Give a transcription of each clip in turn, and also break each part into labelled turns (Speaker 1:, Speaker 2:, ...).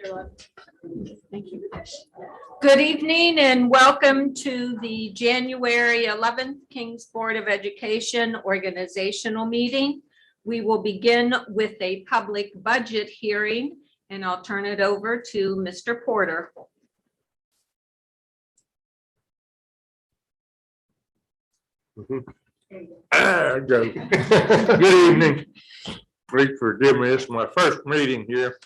Speaker 1: everyone.
Speaker 2: Thank you. Good evening and welcome to the January 11th King's Board of Education organizational meeting. We will begin with a public budget hearing and I'll turn it over to Mr. Porter.
Speaker 3: Good evening. Please forgive me. It's my first meeting here.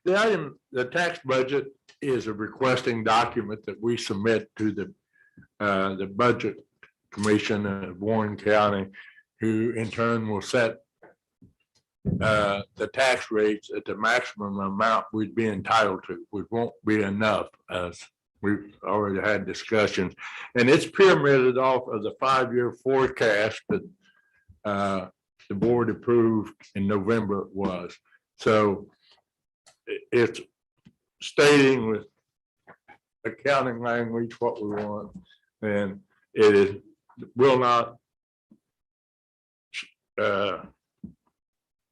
Speaker 3: The tax budget is a requesting document that we submit to the Budget Commission of Warren County, who in turn will set the tax rates at the maximum amount we'd be entitled to, which won't be enough, as we've already had discussions. And it's pyramided off of the 5-year forecast that the board approved in November it was. So it's stating with accounting language what we want, and it will not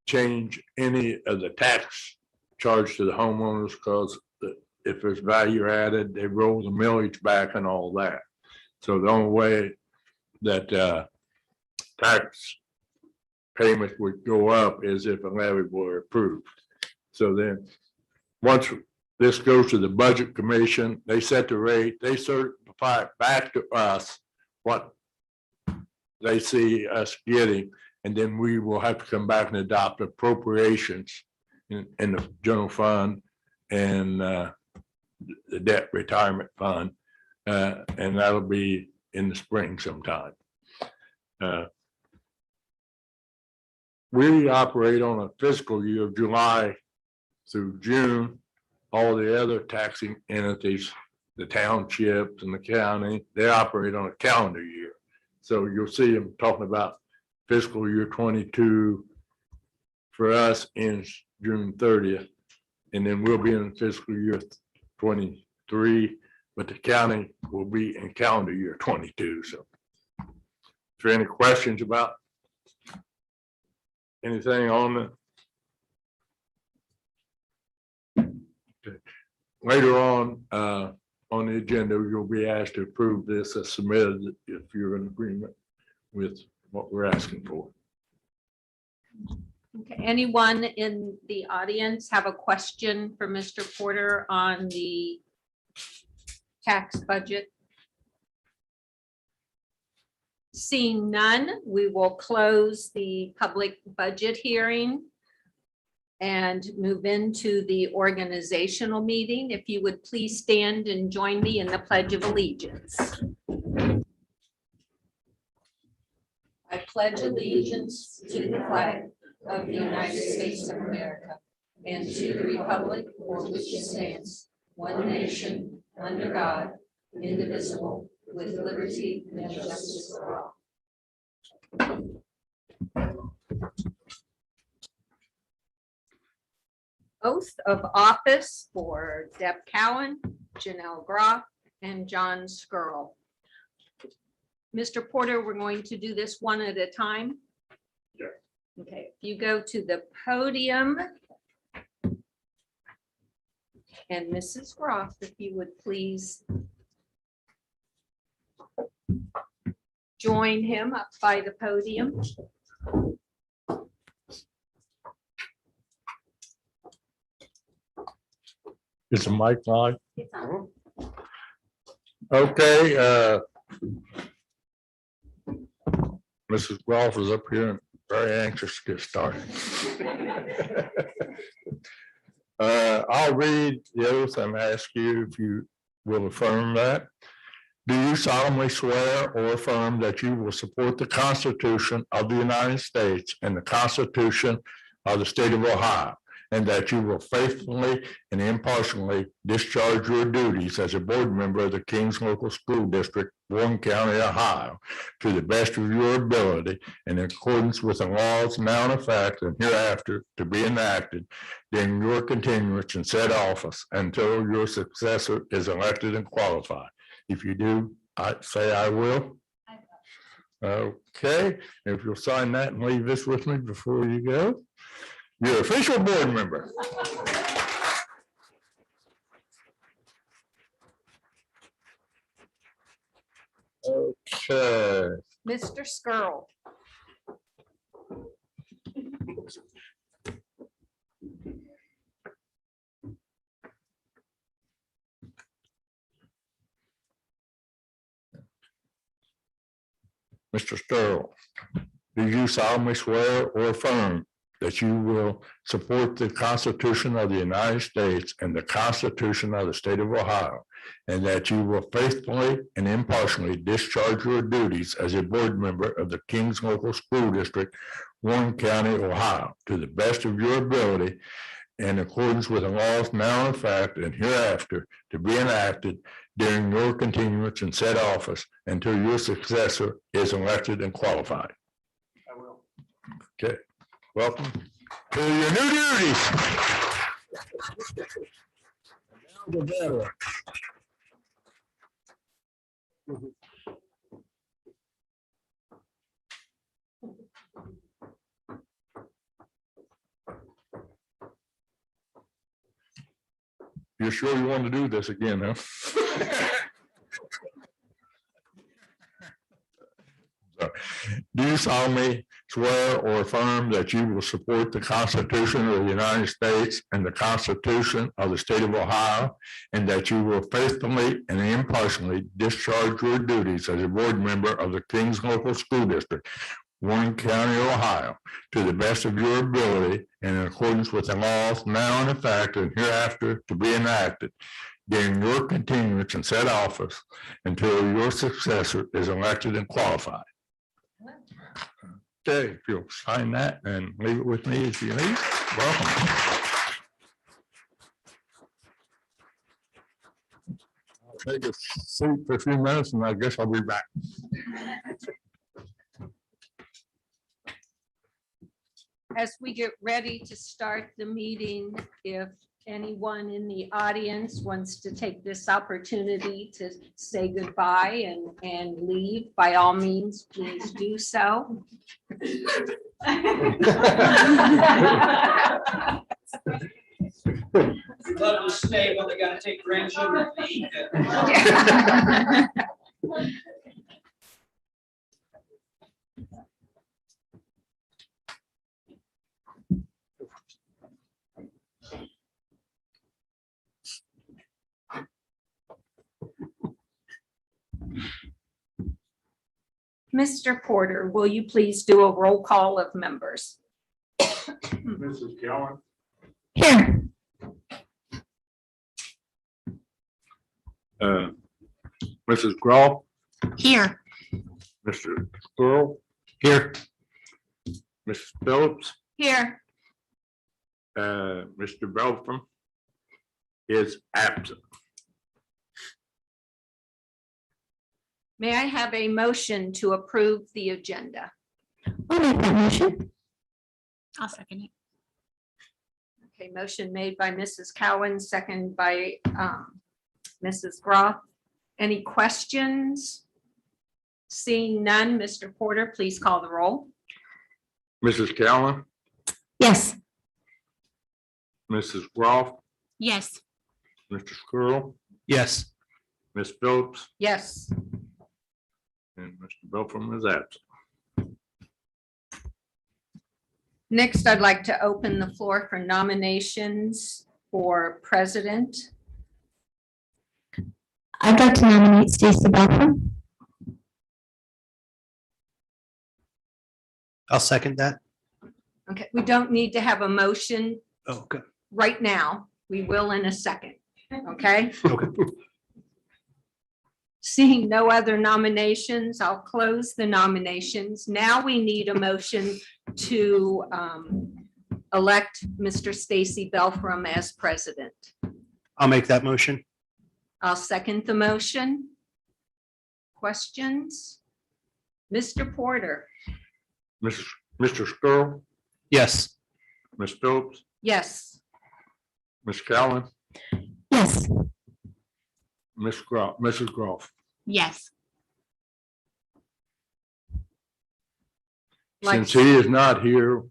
Speaker 3: change any of the tax charge to the homeowners, because if there's value added, they roll the millage back and all that. So the only way that tax payments would go up is if a levy were approved. So then once this goes to the Budget Commission, they set the rate, they certify it back to us what they see us getting, and then we will have to come back and adopt appropriations in the general fund and the debt retirement fund, and that'll be in the spring sometime. We operate on a fiscal year of July through June. All the other taxing entities, the townships and the county, they operate on a calendar year. So you'll see them talking about fiscal year 22 for us ends June 30th, and then we'll be in fiscal year 23, but the county will be in calendar year 22. So if there are any questions about anything on the later on the agenda, you'll be asked to approve this as submitted if you're in agreement with what we're asking for.
Speaker 2: Okay. Anyone in the audience have a question for Mr. Porter on the tax budget? Seeing none, we will close the public budget hearing and move into the organizational meeting. If you would please stand and join me in the Pledge of Allegiance. I pledge allegiance to the flag of the United States of America and to the republic for which it stands, one nation, under God, indivisible, with liberty and justice for all. Oath of office for Deb Cowan, Janelle Groff, and John Skrull. Mr. Porter, we're going to do this one at a time.
Speaker 3: Yeah.
Speaker 2: Okay, if you go to the podium. And Mrs. Groff, if you would please join him up by the podium.
Speaker 3: Is the mic live? Okay. Mrs. Groff is up here and very anxious to get started. I'll read the oath and ask you if you will affirm that. Do you solemnly swear or affirm that you will support the Constitution of the United States and the Constitution of the State of Ohio, and that you will faithfully and impartially discharge your duties as a board member of the Kings Local School District, Warren County, Ohio, to the best of your ability and in accordance with the laws now in effect and hereafter to be enacted during your continuance in said office until your successor is elected and qualified? If you do, I say I will. Okay, if you'll sign that and leave this with me before you go. Your official board member.
Speaker 2: Mr. Skrull.
Speaker 3: Mr. Sterl, do you solemnly swear or affirm that you will support the Constitution of the United States and the Constitution of the State of Ohio, and that you will faithfully and impartially discharge your duties as a board member of the Kings Local School District, Warren County, Ohio, to the best of your ability, in accordance with the laws now in effect and hereafter to be enacted during your continuance in said office until your successor is elected and qualified?
Speaker 1: I will.
Speaker 3: Okay, welcome to your new duties. Now the veteran. You're sure you want to do this again, huh? Do you solemnly swear or affirm that you will support the Constitution of the United States and the Constitution of the State of Ohio, and that you will faithfully and impartially discharge your duties as a board member of the Kings Local School District, Warren County, Ohio, to the best of your ability and in accordance with the laws now in effect and hereafter to be enacted during your continuance in said office until your successor is elected and qualified? Okay, if you'll sign that and leave it with me as you leave, welcome. I'll take a seat for a few minutes and I guess I'll be back.
Speaker 2: As we get ready to start the meeting, if anyone in the audience wants to take this opportunity to say goodbye and leave, by all means, please do so.
Speaker 1: Let them stay, but they gotta take grandchildren to eat.
Speaker 2: Mr. Porter, will you please do a roll call of members?
Speaker 3: Mrs. Kellen.
Speaker 2: Here.
Speaker 3: Mrs. Groff.
Speaker 2: Here.
Speaker 3: Mr. Squirrel. Here. Mrs. Phillips.
Speaker 2: Here.
Speaker 3: Mr. Beltram is absent.
Speaker 2: May I have a motion to approve the agenda?
Speaker 4: I'll make that motion. I'll second it.
Speaker 2: Okay, motion made by Mrs. Cowan, second by Mrs. Groff. Any questions? Seeing none, Mr. Porter, please call the roll.
Speaker 3: Mrs. Cowan,
Speaker 4: Yes.
Speaker 3: Mrs. Groff,
Speaker 4: Yes.
Speaker 3: Mr. Squirrel,
Speaker 1: Yes.
Speaker 3: Ms. Phillips,
Speaker 2: Yes.
Speaker 3: and Mr. Beltram is absent.
Speaker 2: Next, I'd like to open the floor for nominations for president.
Speaker 4: I'd like to nominate Stacy Beltram.
Speaker 1: I'll second that.
Speaker 2: Okay, we don't need to have a motion
Speaker 1: Oh, okay.
Speaker 2: right now. We will in a second, okay?
Speaker 1: Okay.
Speaker 2: Seeing no other nominations, I'll close the nominations. Now we need a motion to elect Mr. Stacy Beltram as president.
Speaker 1: I'll make that motion.
Speaker 2: I'll second the motion. Questions? Mr. Porter?
Speaker 3: Mr. Squirrel,
Speaker 1: Yes.
Speaker 3: Ms. Phillips,
Speaker 2: Yes.
Speaker 3: Ms. Cowan,
Speaker 4: Yes.
Speaker 3: Mrs. Groff.
Speaker 4: Yes.
Speaker 3: Since he is not here,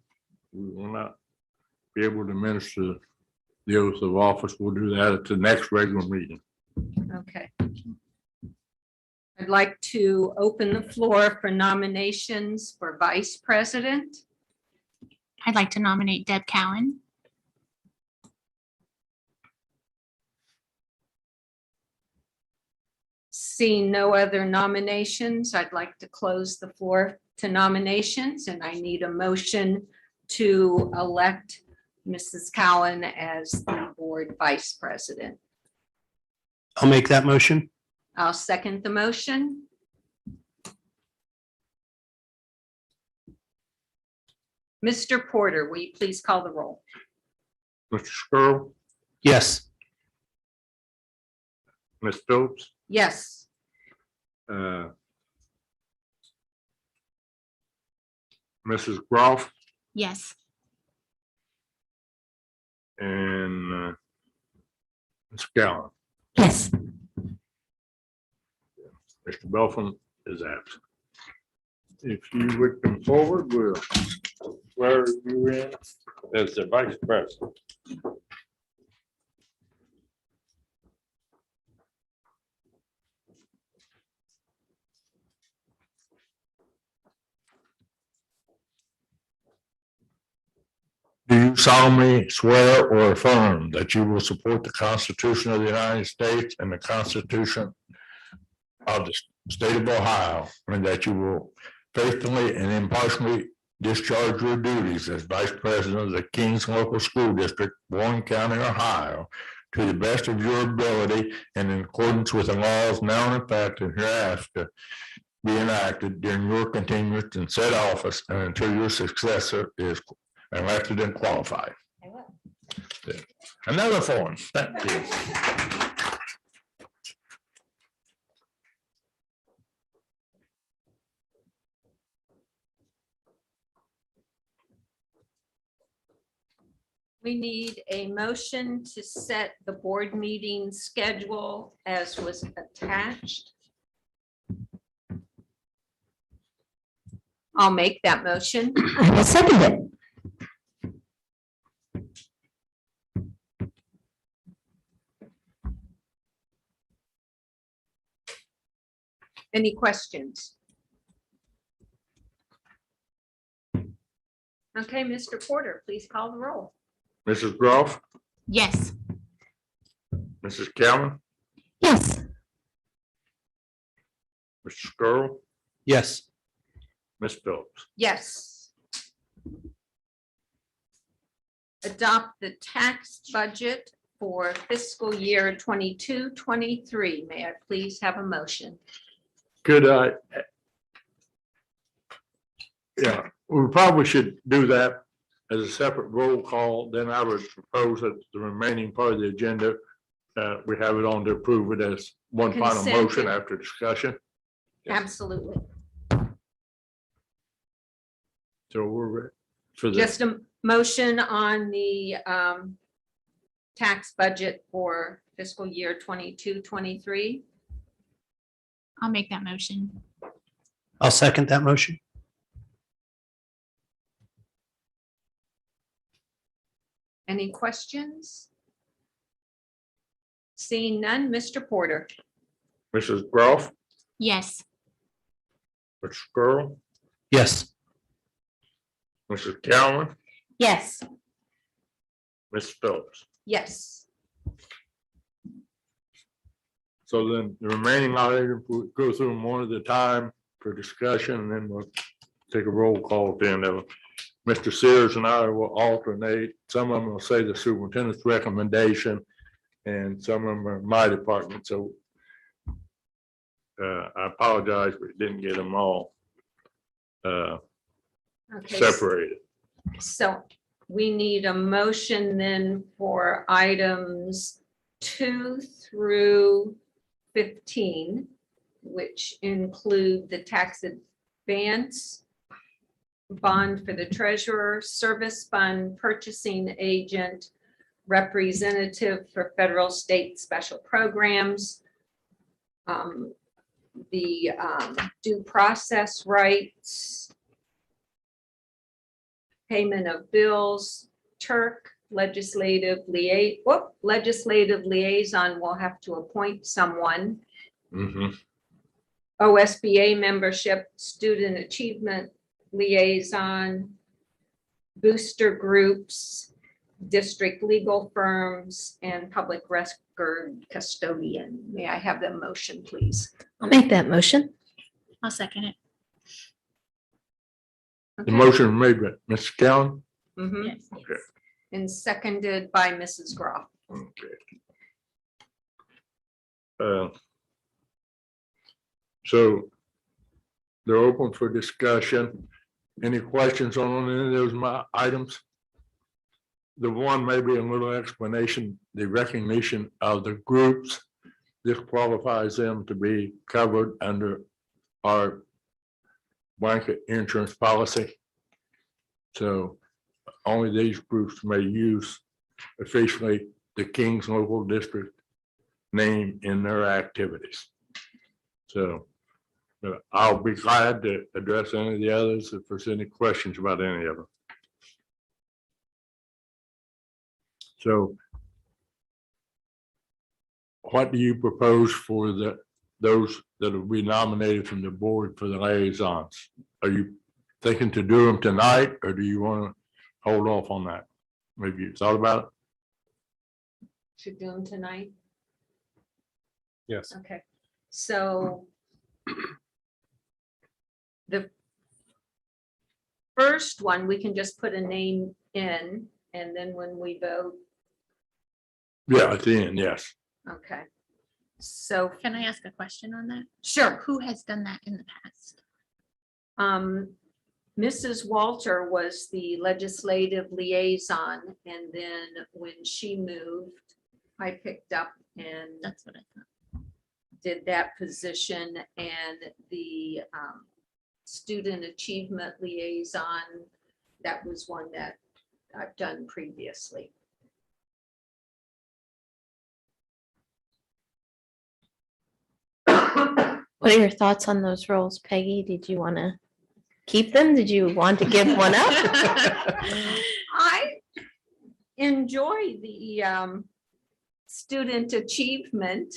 Speaker 3: we will not be able to administer the oath of office. We'll do that at the next regular meeting.
Speaker 2: Okay. I'd like to open the floor for nominations for vice president.
Speaker 4: I'd like to nominate Deb Cowan.
Speaker 2: Seeing no other nominations, I'd like to close the floor to nominations, and I need a motion to elect Mrs. Cowan as the board vice president.
Speaker 5: I'll make that motion.
Speaker 2: I'll second the motion. Mr. Porter, will you please call the roll?
Speaker 3: Mr. Skirl,
Speaker 5: Yes.
Speaker 3: Ms. Phillips,
Speaker 2: Yes.
Speaker 3: Mrs. Groff,
Speaker 4: Yes.
Speaker 3: and Ms. Gallen.
Speaker 4: Yes.
Speaker 3: Mr. Belfin is absent. If you would come forward, we'll swear you in as the vice president. Do you solemnly swear or affirm that you will support the Constitution of the United States and the Constitution of the State of Ohio, and that you will faithfully and impartially discharge your duties as Vice President of the Kings Local School District, Warren County, Ohio, to the best of your ability and in accordance with the laws now in effect and hereafter be enacted during your continuance in said office and until your successor is elected and qualified?
Speaker 2: I will.
Speaker 3: Another form. Thank you.
Speaker 2: We need a motion to set the board meeting schedule as was attached. I'll make that motion.
Speaker 4: I will second it.
Speaker 2: Any questions? Okay, Mr. Porter, please call the roll.
Speaker 3: Mrs. Groff,
Speaker 4: Yes.
Speaker 3: Mrs. Callen,
Speaker 4: Yes.
Speaker 3: Mr. Skirl,
Speaker 5: Yes.
Speaker 3: Ms. Phillips.
Speaker 2: Yes. Adopt the tax budget for fiscal year 22-23. May I please have a motion?
Speaker 3: Could I? Yeah, we probably should do that as a separate roll call. Then I would propose that the remaining part of the agenda, we have it on to approve it as one final
Speaker 2: Consent.
Speaker 3: motion after discussion. Yeah.
Speaker 2: Absolutely.
Speaker 3: So we're ready for the,
Speaker 2: Just a motion on the tax budget for fiscal year 22-23.
Speaker 4: I'll make that motion.
Speaker 5: I'll second that motion.
Speaker 2: Any questions? Seeing none, Mr. Porter.
Speaker 3: Mrs. Groff,
Speaker 4: Yes.
Speaker 3: Mr. Skirl,
Speaker 5: Yes.
Speaker 3: Mrs. Callen,
Speaker 4: Yes.
Speaker 3: Ms. Phillips.
Speaker 2: Yes.
Speaker 3: So then the remaining items, we'll go through them one at a time for discussion, and then we'll take a roll call at the end of it. Mr. Sears and I will alternate. Some of them will say the superintendent's recommendation, and some of them are my department, so I apologize, we didn't get them all
Speaker 2: Okay.
Speaker 3: separated.
Speaker 2: So we need a motion then for items 2 through 15, which include the tax advance, bond for the treasurer, service fund, purchasing agent, representative for federal, state, special programs, the due process rights, payment of bills, Turk, legislative liaison will have to appoint someone.
Speaker 3: Mhm.
Speaker 2: OSBA membership, student achievement liaison, booster groups, district legal firms, and public record custodian. May I have the motion, please?
Speaker 4: I'll make that motion.
Speaker 6: I'll second it.
Speaker 3: The motion made by Ms. Cowan.
Speaker 2: Mhm.
Speaker 6: Yes.
Speaker 3: Okay.
Speaker 2: And seconded by Mrs. Groff.
Speaker 3: Okay. So they're open for discussion. Any questions on any of those items? The one maybe a little explanation, the recognition of the groups. This qualifies them to be covered under our blanket insurance policy. So only these groups may use officially the Kings Local District name in their activities. So I'll be glad to address any of the others if there's any questions about any of them. So what do you propose for those that will be nominated from the board for the liaisons? Are you thinking to do them tonight, or do you want to hold off on that? Maybe you thought about it?
Speaker 2: Should do them tonight.
Speaker 5: Yes.
Speaker 2: Okay, so the first one, we can just put a name in, and then when we vote,
Speaker 3: Yeah, at the end, yes.
Speaker 2: okay. So,
Speaker 6: Can I ask a question on that?
Speaker 2: sure.
Speaker 6: Who has done that in the past?
Speaker 2: Mrs. Walter was the legislative liaison, and then when she moved, I picked up and
Speaker 6: That's what I thought.
Speaker 2: did that position, and the student achievement liaison, that was one that I've done previously.
Speaker 4: What are your thoughts on those roles, Peggy? Did you want to keep them? Did you want to give one up?
Speaker 2: I enjoy the student achievement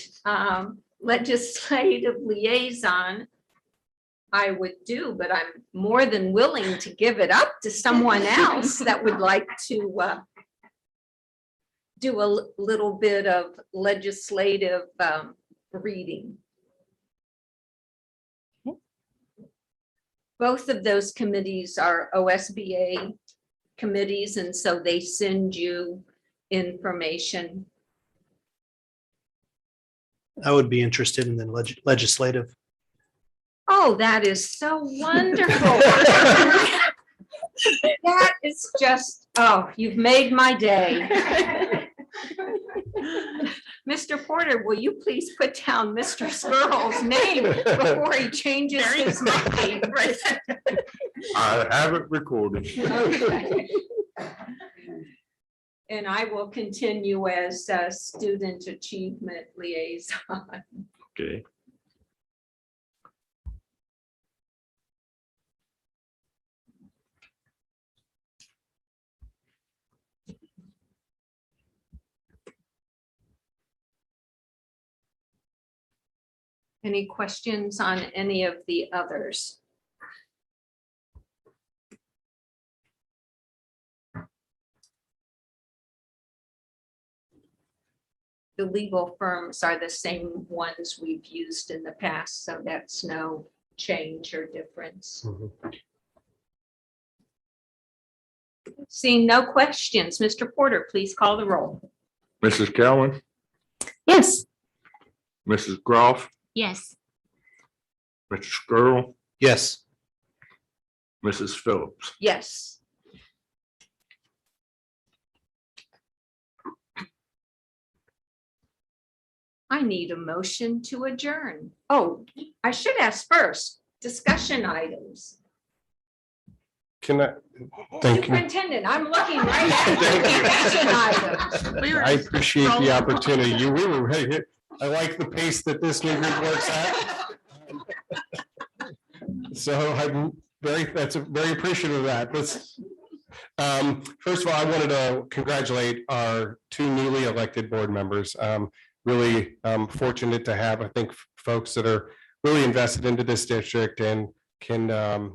Speaker 2: legislative liaison. I would do, but I'm more than willing to give it up to someone else that would like to do a little bit of legislative reading. Both of those committees are OSBA committees, and so they send you information.
Speaker 5: I would be interested in the legislative.
Speaker 2: Oh, that is so wonderful. That is just, oh, you've made my day. Mr. Porter, will you please put down Mr. Skirrell's name before he changes his mind?
Speaker 3: I have it recorded.
Speaker 2: Okay. And I will continue as a student achievement liaison.
Speaker 3: Okay.
Speaker 2: Any questions on any of the others? The legal firms are the same ones we've used in the past, so that's no change or difference. Seeing no questions, Mr. Porter, please call the roll.
Speaker 3: Mrs. Cowan,
Speaker 4: Yes.
Speaker 3: Mrs. Groff,
Speaker 6: Yes.
Speaker 3: Mr. Skirrell,
Speaker 5: Yes.
Speaker 3: Mrs. Phillips.
Speaker 2: Yes. I need a motion to adjourn. Oh, I should ask first, discussion items.
Speaker 7: Can I, thank you.
Speaker 2: Superintendent, I'm looking right at the discussion items.
Speaker 6: We were
Speaker 7: I appreciate
Speaker 6: rolling.
Speaker 7: the opportunity. We were ready. I like the pace that this new group works at. So I'm very appreciative of that. First of all, I wanted to congratulate our two newly elected board members. Really fortunate to have, I think, folks that are really invested into this district and can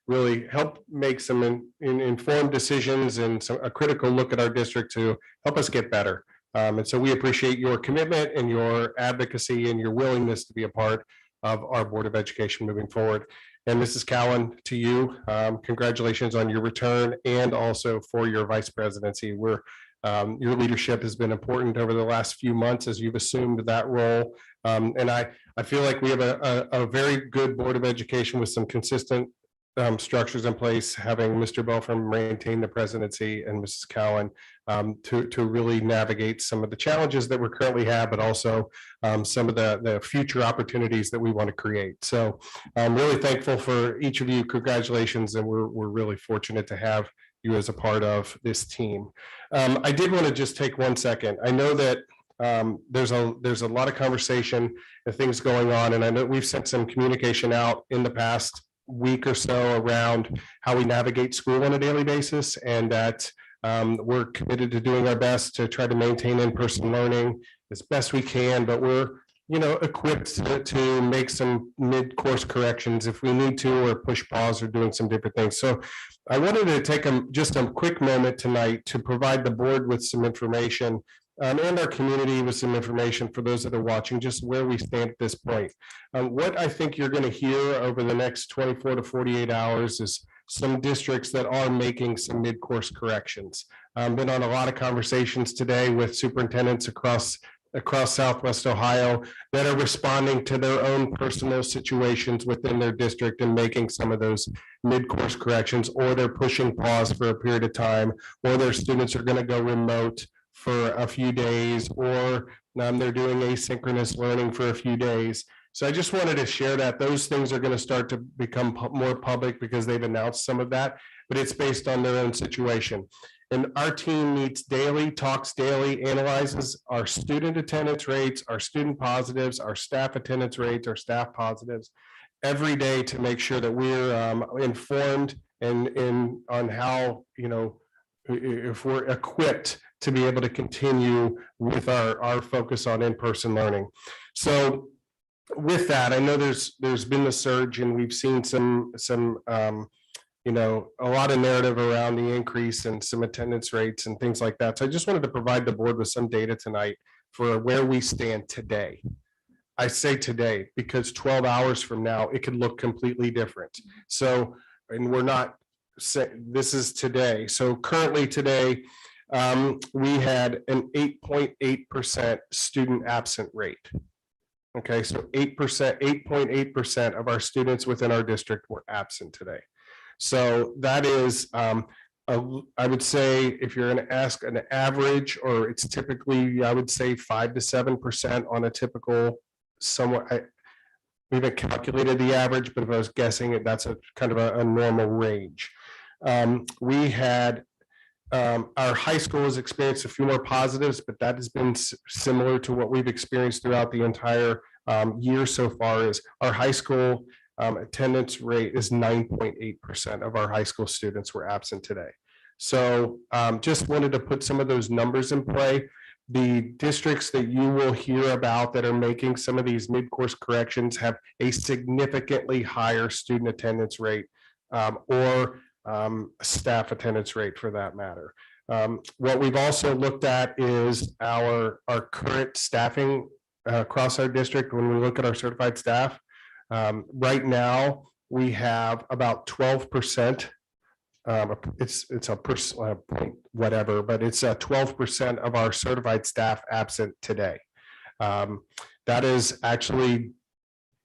Speaker 7: really help make some informed decisions and a critical look at our district to help us get better. And so we appreciate your commitment and your advocacy and your willingness to be a part of our Board of Education moving forward. And Mrs. Cowan, to you, congratulations on your return and also for your vice presidency. Your leadership has been important over the last few months as you've assumed that role. And I feel like we have a very good Board of Education with some consistent structures in place, having Mr. Belford maintain the presidency and Mrs. Cowan to really navigate some of the challenges that we currently have, but also some of the future opportunities that we want to create. So I'm really thankful for each of you. Congratulations, and we're really fortunate to have you as a part of this team. I did want to just take 1 second. I know that there's a lot of conversation and things going on, and I know we've sent some communication out in the past week or so around how we navigate school on a daily basis, and that we're committed to doing our best to try to maintain in-person learning as best we can, but we're equipped to make some mid-course corrections if we need to, or push pause or doing some different things. So I wanted to take just a quick moment tonight to provide the board with some information and our community with some information for those that are watching, just where we stand at this point. What I think you're going to hear over the next 24 to 48 hours is some districts that are making some mid-course corrections. Been on a lot of conversations today with superintendents across Southwest Ohio that are responding to their own personal situations within their district and making some of those mid-course corrections, or they're pushing pause for a period of time, or their students are going to go remote for a few days, or they're doing asynchronous learning for a few days. So I just wanted to share that those things are going to start to become more public because they've announced some of that, but it's based on their own situation. And our team meets daily, talks daily, analyzes our student attendance rates, our student positives, our staff attendance rates, our staff positives every day to make sure that we're informed and on how, if we're equipped to be able to continue with our focus on in-person learning. So with that, I know there's been the surge, and we've seen some a lot of narrative around the increase in some attendance rates and things like that. So I just wanted to provide the board with some data tonight for where we stand today. I say today because 12 hours from now, it could look completely different. So, and we're not saying this is today. So currently today, we had an 8.8% student absent rate. Okay, so 8.8% of our students within our district were absent today. So that is, I would say, if you're going to ask an average, or it's typically, I would say 5 to 7% on a typical, we haven't calculated the average, but if I was guessing it, that's a kind of a normal range. We had our high school has experienced a few more positives, but that has been similar to what we've experienced throughout the entire year so far. Is our high school attendance rate is 9.8% of our high school students were absent today. So just wanted to put some of those numbers in play. The districts that you will hear about that are making some of these mid-course corrections have a significantly higher student attendance rate or staff attendance rate for that matter. What we've also looked at is our current staffing across our district. When we look at our certified staff, right now we have about 12%. It's a point whatever, but it's 12% of our certified staff absent today. That is actually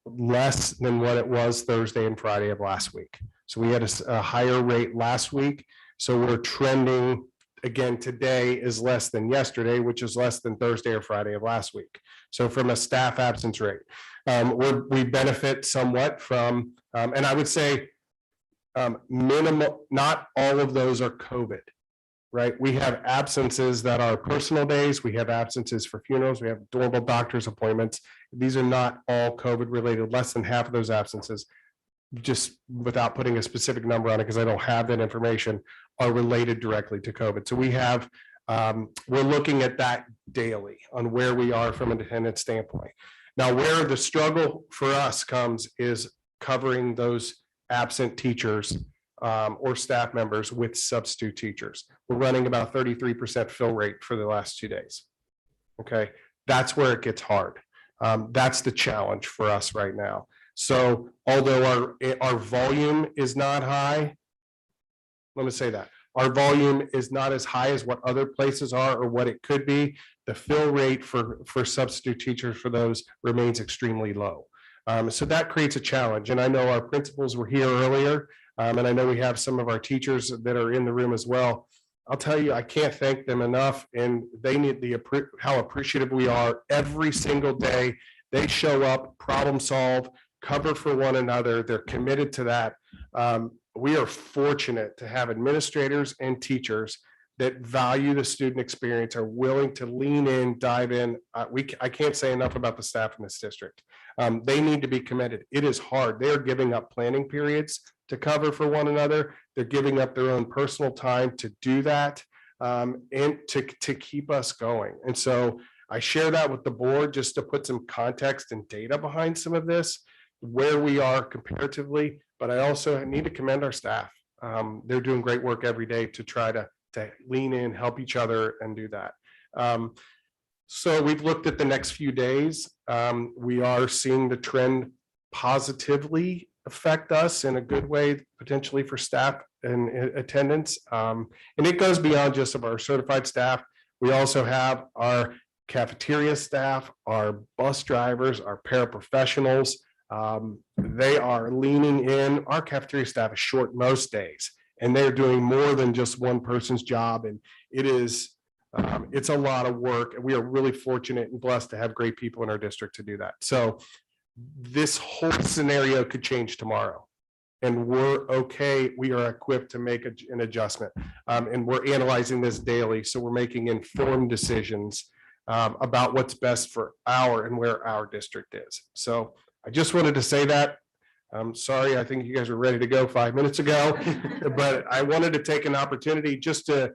Speaker 7: less than what it was Thursday and Friday of last week. So we had a higher rate last week. So we're trending again today is less than yesterday, which is less than Thursday or Friday of last week. So from a staff absence rate, we benefit somewhat from, and I would say minimal, not all of those are COVID, right? We have absences that are personal days. We have absences for funerals. We have normal doctor's appointments. These are not all COVID related. Less than half of those absences, just without putting a specific number on it, because I don't have that information, are related directly to COVID. So we have, we're looking at that daily on where we are from an attendance standpoint. Now, where the struggle for us comes is covering those absent teachers or staff members with substitute teachers. We're running about 33% fill rate for the last 2 days. Okay, that's where it gets hard. That's the challenge for us right now. So although our volume is not high, let me say that. Our volume is not as high as what other places are or what it could be. The fill rate for substitute teachers for those remains extremely low. So that creates a challenge. And I know our principals were here earlier, and I know we have some of our teachers that are in the room as well. I'll tell you, I can't thank them enough, and they need how appreciative we are every single day. They show up, problem solve, cover for one another. They're committed to that. We are fortunate to have administrators and teachers that value the student experience, are willing to lean in, dive in. I can't say enough about the staff in this district. They need to be committed. It is hard. They're giving up planning periods to cover for one another. They're giving up their own personal time to do that, and to keep us going. And so I share that with the board just to put some context and data behind some of this, where we are comparatively, but I also need to commend our staff. They're doing great work every day to try to lean in, help each other, and do that. So we've looked at the next few days. We are seeing the trend positively affect us in a good way, potentially for staff and attendance. And it goes beyond just of our certified staff. We also have our cafeteria staff, our bus drivers, our paraprofessionals. They are leaning in. Our cafeteria staff is short most days, and they're doing more than just one person's job. And it's a lot of work. And we are really fortunate and blessed to have great people in our district to do that. So this whole scenario could change tomorrow, and we're okay. We are equipped to make an adjustment, and we're analyzing this daily. So we're making informed decisions about what's best for and where our district is. So I just wanted to say that. I'm sorry, I think you guys were ready to go 5 minutes ago, but I wanted to take an opportunity just to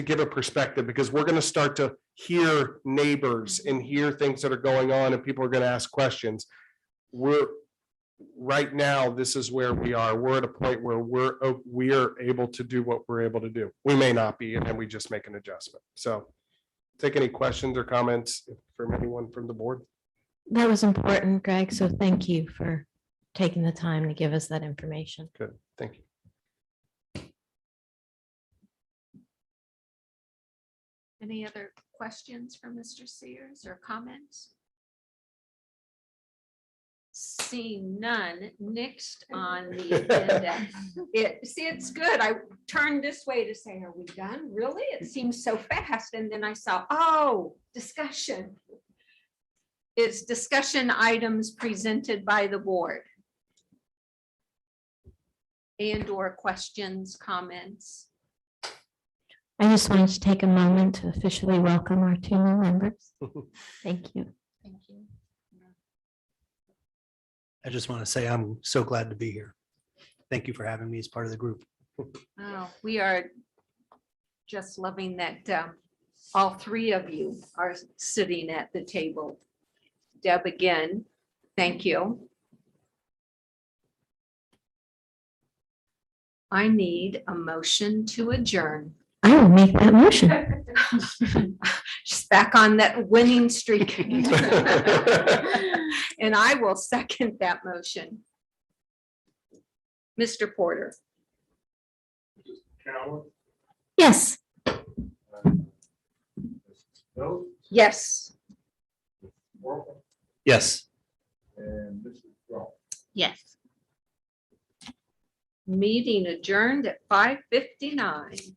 Speaker 7: give a perspective, because we're going to start to hear neighbors and hear things that are going on, and people are going to ask questions. Right now, this is where we are. We're at a point where we are able to do what we're able to do. We may not be, and then we just make an adjustment. So take any questions or comments from anyone from the board.
Speaker 4: That was important, Greg. So thank you for taking the time to give us that information.
Speaker 7: Good, thank you.
Speaker 2: Any other questions for Mr. Sears or comments? Seeing none, next on the agenda. It's good. I turned this way to say, are we done? Really? It seems so fast. And then I saw, discussion. It's discussion items presented by the board. And/or questions, comments.
Speaker 4: I just wanted to take a moment to officially welcome our 2 new members. Thank you.
Speaker 2: Thank you.
Speaker 5: I just want to say I'm so glad to be here. Thank you for having me as part of the group.
Speaker 2: Oh, we are just loving that all 3 of you are sitting at the table. Deb, again, thank you. I need a motion to adjourn.
Speaker 4: I will make that motion.
Speaker 2: She's back on that winning streak. And I will second that motion. Mr. Porter.
Speaker 4: Yes.
Speaker 2: Yes.
Speaker 5: Yes.
Speaker 6: Yes.
Speaker 2: Meeting adjourned at 5:59.